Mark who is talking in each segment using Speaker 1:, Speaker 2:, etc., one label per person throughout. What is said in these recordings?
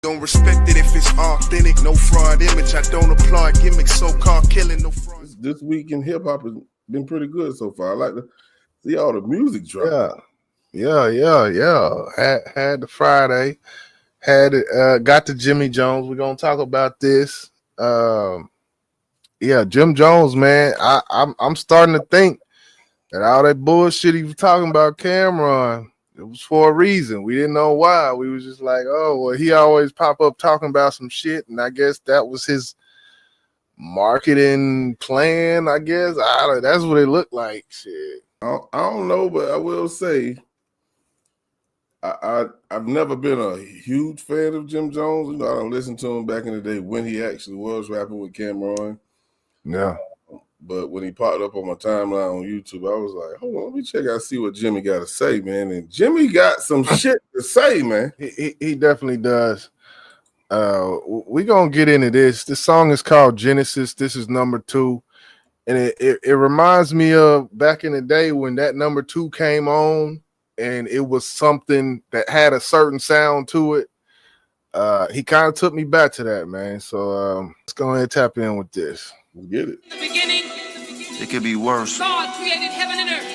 Speaker 1: Don't respect it if it's authentic, no fraud image. I don't applaud gimmicks, so-called killing, no fraud.
Speaker 2: This week in hip hop has been pretty good so far. I like to see all the music drop.
Speaker 3: Yeah. Had the Friday, got to Jimmy Jones. We're gonna talk about this. Jim Jones, man. I'm starting to think that all that bullshit he was talking about Cameron, it was for a reason. We didn't know why. We was just like, oh, well, he always pop up talking about some shit, and I guess that was his marketing plan. I guess that's what it looked like. Shit.
Speaker 2: I don't know, but I will say, I've never been a huge fan of Jim Jones. You know, I don't listen to him back in the day when he actually was rapping with Cameron.
Speaker 3: Yeah.
Speaker 2: But when he popped up on my timeline on YouTube, I was like, hold on, let me check out, see what Jimmy got to say, man. And Jimmy got some shit to say, man.
Speaker 3: He definitely does. We're going to get into this. This song is called Genesis. This is number 2. And it reminds me of back in the day when that number 2 came on and it was something that had a certain sound to it. He kind of took me back to that, man. So let's go ahead and tap in with this.
Speaker 2: Let's get it.
Speaker 4: In the beginning,
Speaker 5: it could be worse.
Speaker 4: God created heaven and earth.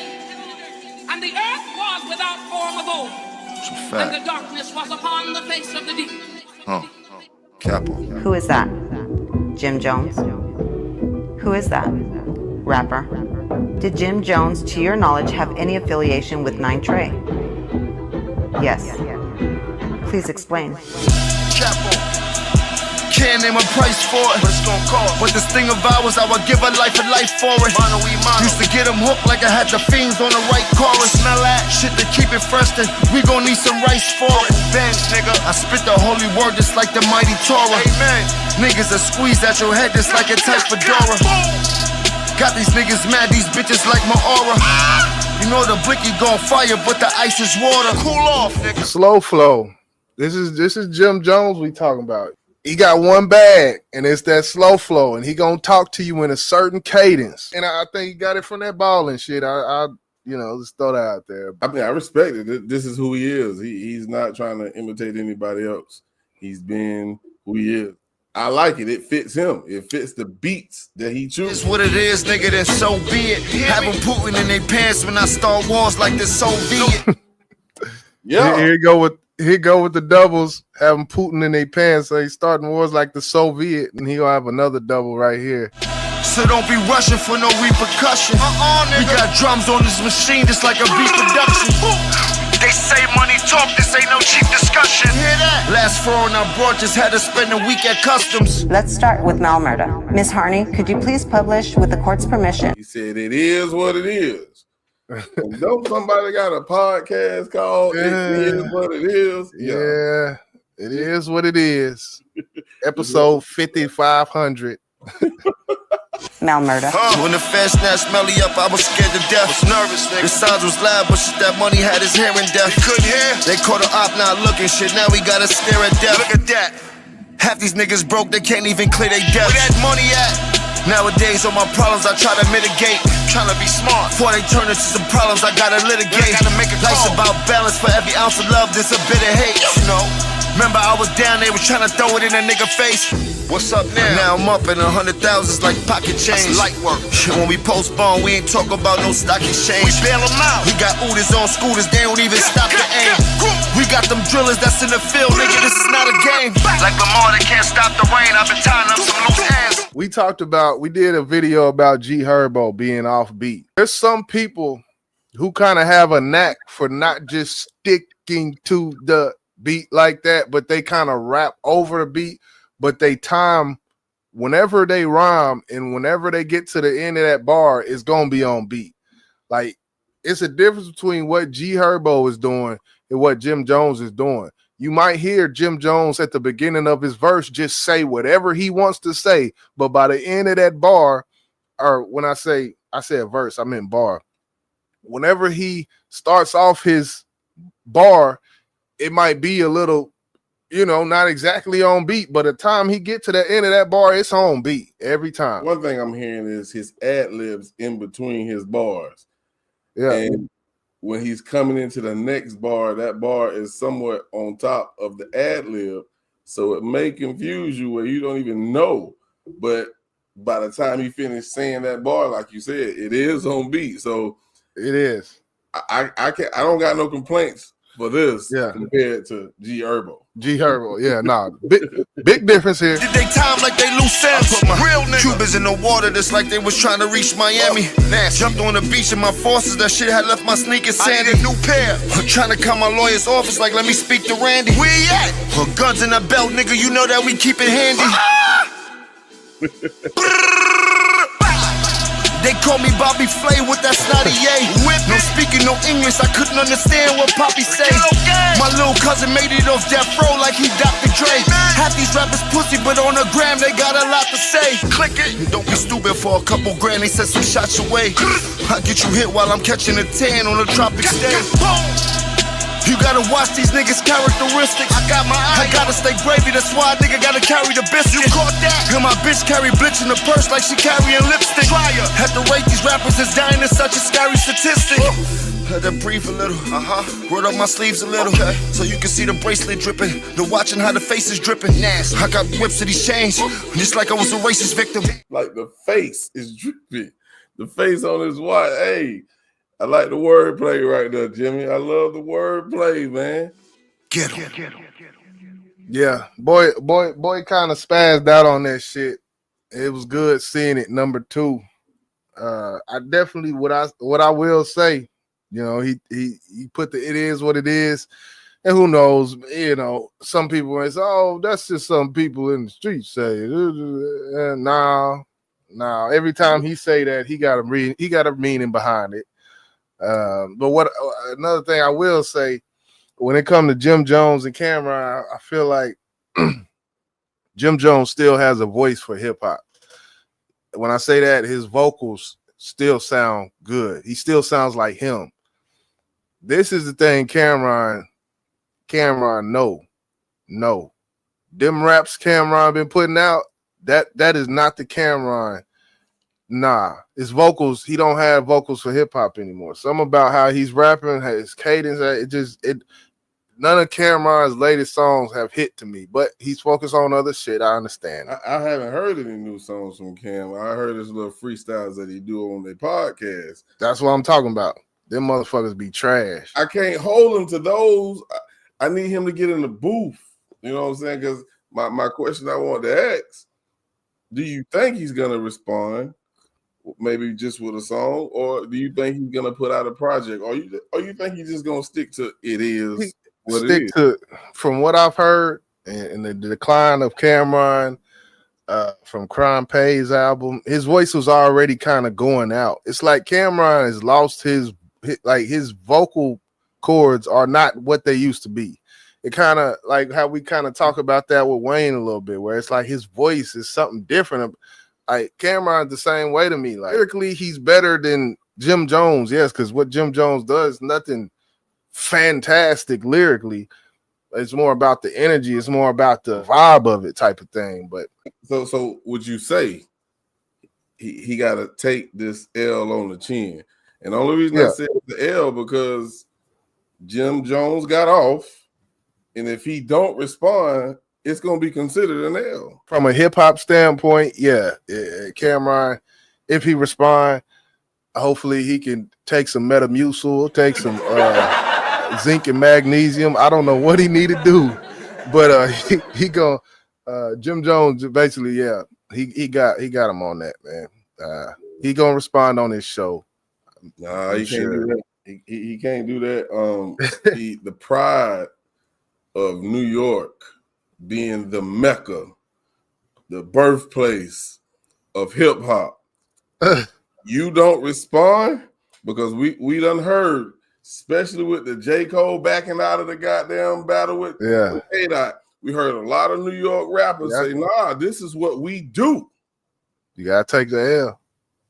Speaker 4: And the earth was without form of old.
Speaker 5: It's a fact.
Speaker 4: And the darkness was upon the face of the deep.
Speaker 5: Capo.
Speaker 6: Who is that? Jim Jones? Who is that? Rapper? Did Jim Jones, to your knowledge, have any affiliation with 9 Trey? Yes. Please explain.
Speaker 5: Capo. Can't name a price for it. What it's gonna cost? But this thing of ours, I would give a life for it. Mono. Used to get them hooked like I had the fiends on the right chorus. Smell that shit to keep it fresh, then we gon' need some rice for it. Bench, nigga. I spit the holy word just like the mighty Torah. Amen. Niggas that squeeze at your head just like a tight fedora. Got these niggas mad, these bitches like my aura. You know the blicky gon' fire, but the ice is water. Cool off, nigga.
Speaker 3: Slow flow. This is Jim Jones we talking about. He got one bag, and it's that slow flow, and he gonna talk to you in a certain cadence. And I think he got it from that ball and shit. I just throw that out there.
Speaker 2: I mean, I respect it. This is who he is. He's not trying to imitate anybody else. He's been who he is. I like it. It fits him. It fits the beats that he chooses.
Speaker 5: It's what it is, nigga, then so be it. Have them Putin in their pants when I start wars like the Soviet.
Speaker 3: Yeah. Here you go with the doubles, having Putin in their pants. So he's starting wars like the Soviet, and he'll have another double right here.
Speaker 5: So don't be rushing for no repercussion. Nigga. We got drums on this machine just like a beat production. They say money talk, this ain't no cheap discussion. Hear that? Last foreign I brought just had to spend a week at customs.
Speaker 6: Let's start with malmurder. Miss Harney, could you please publish with the court's permission?
Speaker 2: He said it is what it is. Don't somebody got a podcast called It Is What It Is?
Speaker 3: Yeah, it is what it is. Episode 5500.
Speaker 6: Malmurder.
Speaker 5: When the fast snatched Melly up, I was scared to death. Was nervous, nigga. The sounds was loud, but shit, that money had his hearing deaf. He couldn't hear. They caught a op not looking shit. Now we gotta stare at death. Look at that. Half these niggas broke, they can't even clear their debt. Where that money at? Nowadays, all my problems I try to mitigate. Trying to be smart. Before they turn into some problems, I gotta litigate. Gotta make a call. Life's about balance. For every ounce of love, there's a bit of hate. You know. Remember, I was down there, was trying to throw it in a nigga face. What's up now? Now I'm up in 100,000s like pocket change. That's light work. When we postpone, we ain't talk about no stock exchange. We bail them out. We got Ooders on scooters, they don't even stop the aim. We got them drillers that's in the field, nigga, this is not a game. Like Lamar, they can't stop the rain. I've been tying up some loose ends.
Speaker 3: We did a video about G Herbo being off beat. There's some people who kind of have a knack for not just sticking to the beat like that, but they kind of rap over the beat, but they time whenever they rhyme and whenever they get to the end of that bar, it's gonna be on beat. Like, it's a difference between what G Herbo is doing and what Jim Jones is doing. You might hear Jim Jones at the beginning of his verse just say whatever he wants to say, but by the end of that bar, or when I say a verse, I meant bar. Whenever he starts off his bar, it might be a little, not exactly on beat, but the time he get to the end of that bar, it's on beat every time.
Speaker 2: One thing I'm hearing is his ad-libs in between his bars.
Speaker 3: Yeah.
Speaker 2: And when he's coming into the next bar, that bar is somewhat on top of the ad-lib, So it may confuse you where you don't even know. But by the time he finished saying that bar, like you said, it is on beat. So
Speaker 3: it is.
Speaker 2: I don't got no complaints for this
Speaker 3: compared
Speaker 2: to G Herbo.
Speaker 3: G Herbo, big difference here.
Speaker 5: Did they time like they loose ends? Real Cubans in the water just like they was trying to reach Miami. Jumped on the beach in my forces, that shit had left my sneakers sandy. I need a new pair. I'm trying to call my lawyer's office like let me speak to Randy. Where he at? Put guns in the belt, nigga, you know that we keep it handy. They call me Bobby Flay with that snotty yay. No speaking no English, I couldn't understand what Poppy say. My little cousin made it off death row like he Dr. Dre. Half these rappers pussy, but on the gram they got a lot to say. Click it. Don't be stupid for a couple grand, they said some shots away. I get you hit while I'm catching a tan on a tropic stage. You gotta watch these niggas' characteristics. I gotta stay gravy, that's why a nigga gotta carry the biscuit. You caught that? And my bitch carry blitz in the purse like she carrying lipstick. Had to rate these rappers as dying is such a scary statistic. Had to breathe a little, roll up my sleeves a little, so you can see the bracelet dripping. The watching how the face is dripping. Nasty. I got whips of these chains, just like I was a racist victim.
Speaker 2: Like the face is dripping. The face on his watch, hey. I like the wordplay right there, Jimmy. I love the wordplay, man.
Speaker 5: Get him.
Speaker 3: Yeah, boy kind of spazzed out on that shit. It was good seeing it. Number 2. I definitely what I will say, you know, he put the it is what it is. And who knows, you know, some people will say, oh, that's just some people in the streets say. No. Every time he say that, he got a meaning behind it. But what another thing I will say, when it comes to Jim Jones and Cameron, I feel like Jim Jones still has a voice for hip hop. When I say that, his vocals still sound good. He still sounds like him. This is the thing, Cameron, no. Them raps Cameron been putting out, that is not the Cameron. Nah, his vocals, he don't have vocals for hip hop anymore. Something about how he's rapping, his cadence, none of Cameron's latest songs have hit to me, but he's focused on other shit. I understand.
Speaker 2: I haven't heard any new songs from Cam. I heard his little freestyles that he do on their podcast.
Speaker 3: That's what I'm talking about. Them motherfuckers be trash.
Speaker 2: I can't hold him to those. I need him to get in the booth. You know what I'm saying? Because my question I want to ask, do you think he's going to respond? Maybe just with a song, or do you think he's gonna put out a project, or you think he's just gonna stick to it is what it is?
Speaker 3: From what I've heard, and the decline of Cameron from Crime Pays album, his voice was already kind of going out. It's like Cameron has lost his vocal cords are not what they used to be. It kind of like how we kind of talk about that with Wayne a little bit, where it's like his voice is something different. Like Cameron's the same way to me. Like lyrically, he's better than Jim Jones, yes, because what Jim Jones does, nothing fantastic lyrically. It's more about the energy, it's more about the vibe of it type of thing. But
Speaker 2: so would you say he gotta take this L on the chin? And the only reason I said the L because Jim Jones got off, and if he don't respond, it's going to be considered an L.
Speaker 3: From a hip-hop standpoint, Cameron, if he respond, hopefully he can take some Metamucil, take some zinc and magnesium. I don't know what he need to do, but he going Jim Jones basically, he got him on that, man. He going to respond on his show.
Speaker 2: Nah, he can't do that. He can't do that. The pride of New York being the Mecca, the birthplace of hip hop. You don't respond because we done heard, especially with the J. Cole backing out of the goddamn battle with A-Dot. We heard a lot of New York rappers say, nah, this is what we do.
Speaker 3: You gotta take the L.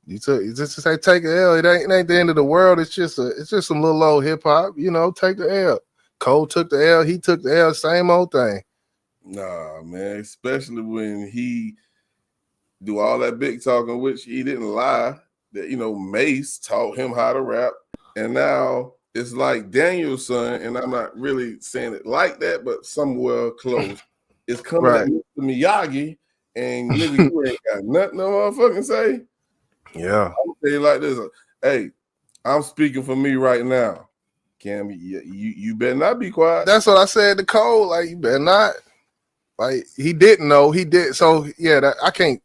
Speaker 3: You just say take the L. It ain't the end of the world. It's just some little old hip hop. You know, take the L. Cole took the L. He took the L. Same old thing.
Speaker 2: Nah, man, especially when he do all that big talking, which he didn't lie, that, you know, Mace taught him how to rap. And now it's like Daniel's son, and I'm not really saying it like that, but somewhere close. is coming at Mr. Miyagi, and nigga, you ain't got nothing to motherfucking say.
Speaker 3: Yeah.
Speaker 2: I'm gonna tell you like this. Hey, I'm speaking for me right now. Cam, you better not be quiet.
Speaker 3: That's what I said to Cole. Like, you better not. Like, he didn't know. He did. So yeah, I can't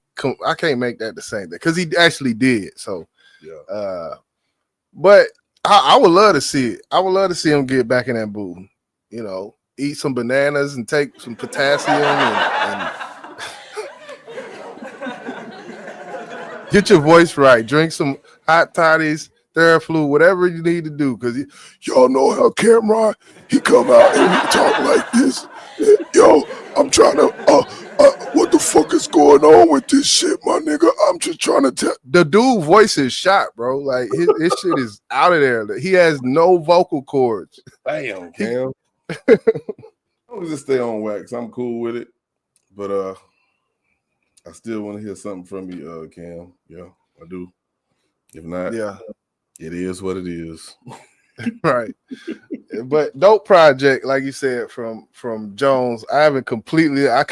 Speaker 3: make that the same thing because he actually did. So
Speaker 2: yeah.
Speaker 3: But I would love to see it. I would love to see him get back in that booth. You know, eat some bananas and take some potassium and get your voice right. Drink some hot toddies, Theraflu, whatever you need to do. Because y'all know how Cameron, he come out and he talk like this. Yo, I'm trying to, what the fuck is going on with this shit, my nigga? I'm just trying to tell. The dude voice is shot, bro. Like, his shit is out of there. He has no vocal cords.
Speaker 2: Damn, Cam. I'm just stay on wax. I'm cool with it. But I still want to hear something from you, Cam. Yeah, I do. If not,
Speaker 3: yeah, it
Speaker 2: is what it is.
Speaker 3: Right. But dope project, like you said, from Jones. I haven't completely, I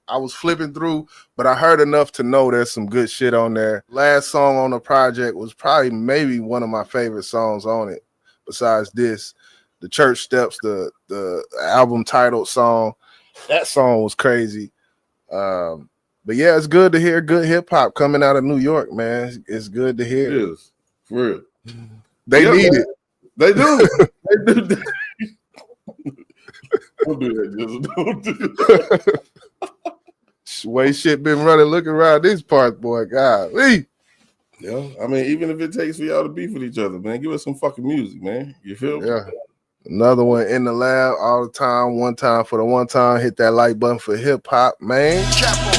Speaker 3: was flipping through, but I heard enough to know there's some good shit on there. Last song on the project was probably maybe one of my favorite songs on it, besides this. The Church Steps, the album titled song. That song was crazy. But yeah, it's good to hear good hip hop coming out of New York, man. It's good to hear.
Speaker 2: It is, for real.
Speaker 3: They need it.
Speaker 2: They do. They do. Don't do that, Jizzle. Don't do that.
Speaker 3: Way shit been running, looking around this part, boy. Golly.
Speaker 2: Yeah, I mean, even if it takes for y'all to beef with each other, man, give us some fucking music, man. You feel me?
Speaker 3: Yeah. Another one in the lab all the time. One time for the one time. Hit that like button for hip hop, man.
Speaker 5: Chapel.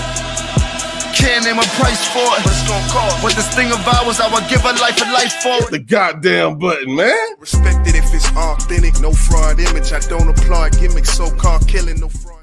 Speaker 5: Can't name a price for it, but it's gonna cost. But this thing of ours, I would give a life for it.
Speaker 2: The goddamn button, man.
Speaker 1: Respect it if it's authentic, no fraud image. I don't applaud gimmicks, so-called killing, no fraud.